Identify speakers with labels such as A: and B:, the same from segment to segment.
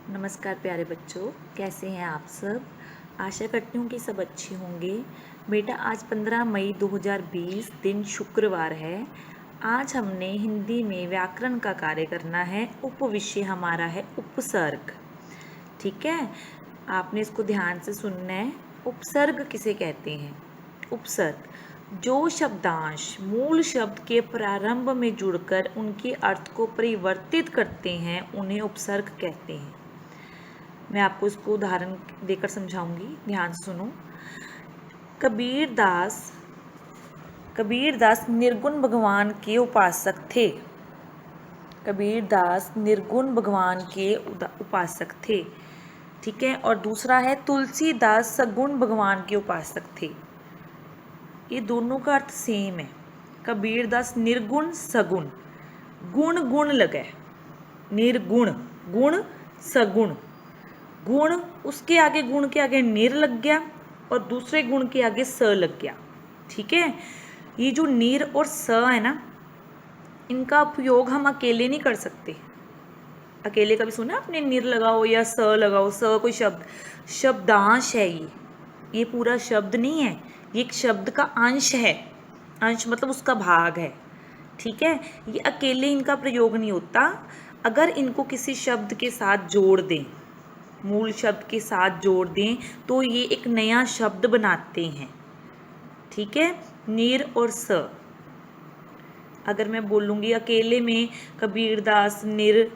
A: नमस्कार प्यारे बच्चों, कैसे हैं आप सब। आशा करती हूँ कि सब अच्छे होंगे। बेटा आज 15 मई 2020 दिन शुक्रवार है। आज हमने हिंदी में व्याकरण का कार्य करना है। उपविषय हमारा है उपसर्ग। ठीक है, आपने इसको ध्यान से सुनना है। उपसर्ग किसे कहते हैं? उपसर्ग जो शब्दांश मूल शब्द के प्रारंभ में जुड़कर उनके अर्थ को परिवर्तित करते हैं उन्हें उपसर्ग कहते हैं। मैं आपको इसको उदाहरण देकर समझाऊंगी, ध्यान से सुनो। कबीरदास निर्गुण भगवान के उपासक थे। कबीरदास निर्गुण भगवान के उपासक थे। ठीक है, और दूसरा है तुलसीदास सगुण भगवान के उपासक थे। ये दोनों का अर्थ सेम है। कबीरदास निर्गुण सगुण, गुण गुण लगा, निर्गुण गुण सगुण, गुण उसके आगे गुण के आगे निर लग गया और दूसरे गुण के आगे स लग गया। ठीक है, ये जो निर और स है ना, इनका उपयोग हम अकेले नहीं कर सकते। अकेले कभी सुना आपने निर लगाओ या स लगाओ? स कोई शब्दांश है। ये पूरा शब्द नहीं है, ये एक शब्द का अंश है। अंश मतलब उसका भाग है। ठीक है, ये अकेले इनका प्रयोग नहीं होता। अगर इनको किसी शब्द के साथ जोड़ दें, मूल शब्द के साथ जोड़ दें, तो ये एक नया शब्द बनाते हैं। ठीक है, निर और स। अगर मैं बोलूँगी अकेले में कबीरदास निर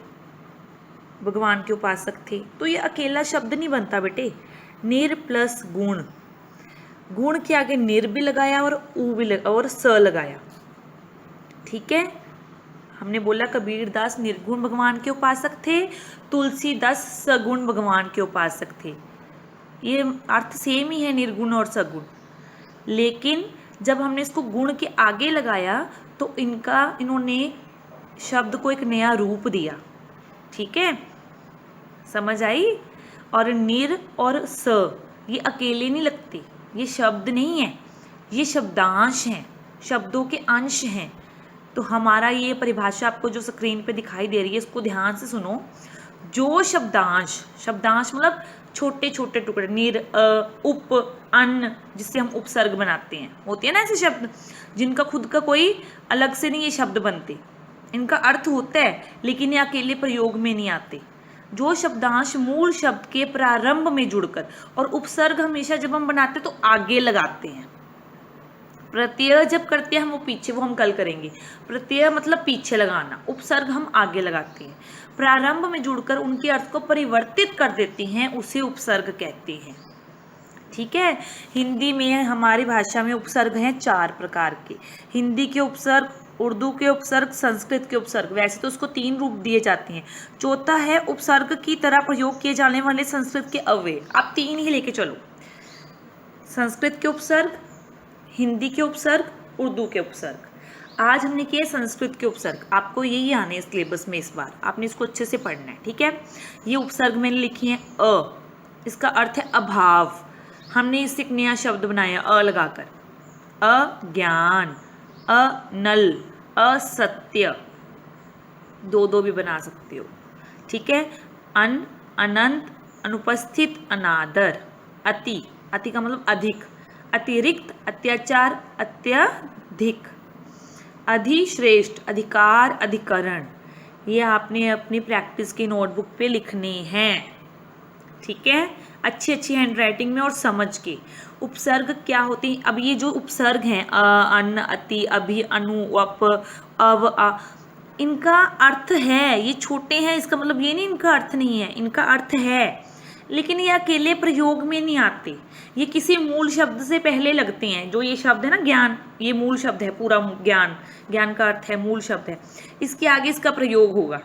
A: भगवान के उपासक थे, तो ये अकेला शब्द नहीं बनता बेटे। निर प्लस गुण, गुण के आगे निर भी लगाया और उ भी और स लगाया। ठीक है, हमने बोला कबीरदास निर्गुण भगवान के उपासक थे, तुलसीदास सगुण भगवान के उपासक थे। ये अर्थ सेम ही है, निर्गुण और सगुण। लेकिन जब हमने इसको गुण के आगे लगाया तो इन्होंने शब्द को एक नया रूप दिया। ठीक है, समझ आई? और निर और स ये अकेले नहीं लगते, ये शब्द नहीं है, ये शब्दांश हैं, शब्दों के अंश हैं। तो हमारा ये परिभाषा आपको जो स्क्रीन पे दिखाई दे रही है, इसको ध्यान से सुनो। जो शब्दांश मतलब छोटे छोटे टुकड़े, निर उप अन्न, जिससे हम उपसर्ग बनाते हैं, होते हैं ना ऐसे शब्द जिनका खुद का कोई अलग से नहीं ये शब्द बनते। इनका अर्थ होता है लेकिन ये अकेले प्रयोग में नहीं आते। जो शब्दांश मूल शब्द के प्रारंभ में जुड़कर, और उपसर्ग हमेशा जब हम बनाते हैं तो आगे लगाते हैं। प्रत्यय जब करते हैं हम वो पीछे, वो हम कल करेंगे। प्रत्यय मतलब पीछे लगाना, उपसर्ग हम आगे लगाते हैं। प्रारंभ में जुड़कर उनके अर्थ को परिवर्तित कर देते हैं, उसे उपसर्ग कहते हैं। ठीक है, हिंदी में हमारी भाषा में उपसर्ग हैं 4 प्रकार के। हिंदी के उपसर्ग, उर्दू के उपसर्ग, संस्कृत के उपसर्ग। वैसे तो उसको 3 रूप दिए जाते हैं। चौथा है उपसर्ग की तरह प्रयोग किए जाने वाले संस्कृत के अव्यय। आप 3 ही लेके चलो, संस्कृत के उपसर्ग, हिंदी के उपसर्ग, उर्दू के उपसर्ग। आज हमने किया संस्कृत के उपसर्ग। आपको यही आने हैं सिलेबस में इस बार, आपने इसको अच्छे से पढ़ना है। ठीक है, ये उपसर्ग मैंने लिखी है अ, इसका अर्थ है अभाव। हमने इससे एक नया शब्द बनाया अ लगाकर। अज्ञान, अनल, असत्य, दो भी बना सकते हो। ठीक है, अनंत, अनुपस्थित, अनादर, अति, अति का मतलब अधिक, अतिरिक्त, अत्याचार, अत्यधिक, अधिश्रेष्ठ, अधिकार, अधिकरण। ये आपने अपनी प्रैक्टिस की नोटबुक पे लिखने हैं। ठीक है, अच्छी अच्छी हैंडराइटिंग में और समझ के। उपसर्ग क्या होते हैं? अब ये जो उपसर्ग हैं अन, अति, अभि, अनु, अप, अव, आ, इनका अर्थ है, ये छोटे हैं इसका मतलब ये नहीं इनका अर्थ नहीं है, इनका अर्थ है, लेकिन ये अकेले प्रयोग में नहीं आते। ये किसी मूल शब्द से पहले लगते हैं। जो ये शब्द है ना ज्ञान, ये मूल शब्द है, पूरा ज्ञान, ज्ञान का अर्थ है, मूल शब्द है, इसके आगे इसका प्रयोग होगा।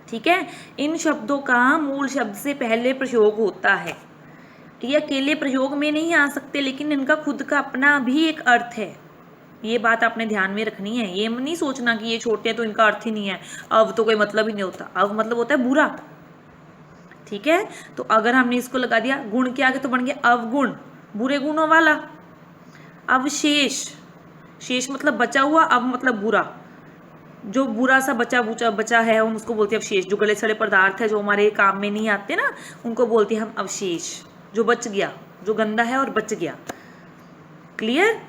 A: ठीक है, इन शब्दों का मूल शब्द से पहले प्रयोग होता है। ये अकेले प्रयोग में नहीं आ सकते, लेकिन इनका खुद का अपना भी एक अर्थ है। ये बात आपने ध्यान में रखनी है। ये नहीं सोचना कि ये छोटे हैं तो इनका अर्थ ही नहीं है, अब तो कोई मतलब ही नहीं होता। अब मतलब होता है बुरा। ठीक है, तो अगर हमने इसको लगा दिया गुण के आगे तो बन गया अवगुण, बुरे गुणों वाला। अवशेष, शेष मतलब बचा हुआ, अब मतलब बुरा। जो बुरा सा बचा है हम उसको बोलते हैं अवशेष। जो गले सड़े पदार्थ है जो हमारे काम में नहीं आते ना, उनको बोलते हैं हम अवशेष। जो बच गया, जो गंदा है और बच गया। क्लियर?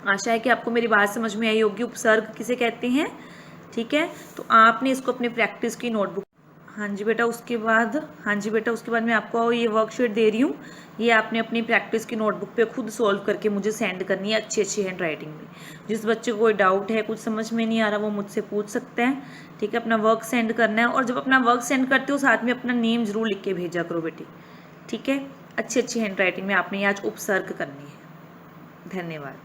A: आशा है कि आपको मेरी बात समझ में आई होगी। उपसर्ग किसे कहते हैं? ठीक है, तो आपने इसको अपनी प्रैक्टिस की नोटबुक। हाँ जी बेटा, उसके बाद मैं आपको ये वर्कशीट दे रही हूँ। ये आपने अपनी प्रैक्टिस की नोटबुक पे खुद सॉल्व करके मुझे सेंड करनी है अच्छी हैंड राइटिंग में। जिस बच्चे को कोई डाउट है, कुछ समझ में नहीं आ रहा, वो मुझसे पूछ सकते हैं। ठीक है, अपना वर्क सेंड करना है, और जब अपना वर्क सेंड करते हो साथ में अपना नेम जरूर लिख के भेजा करो बेटी। ठीक है, अच्छी हैंड राइटिंग में आपने आज उपसर्ग करनी है। धन्यवाद।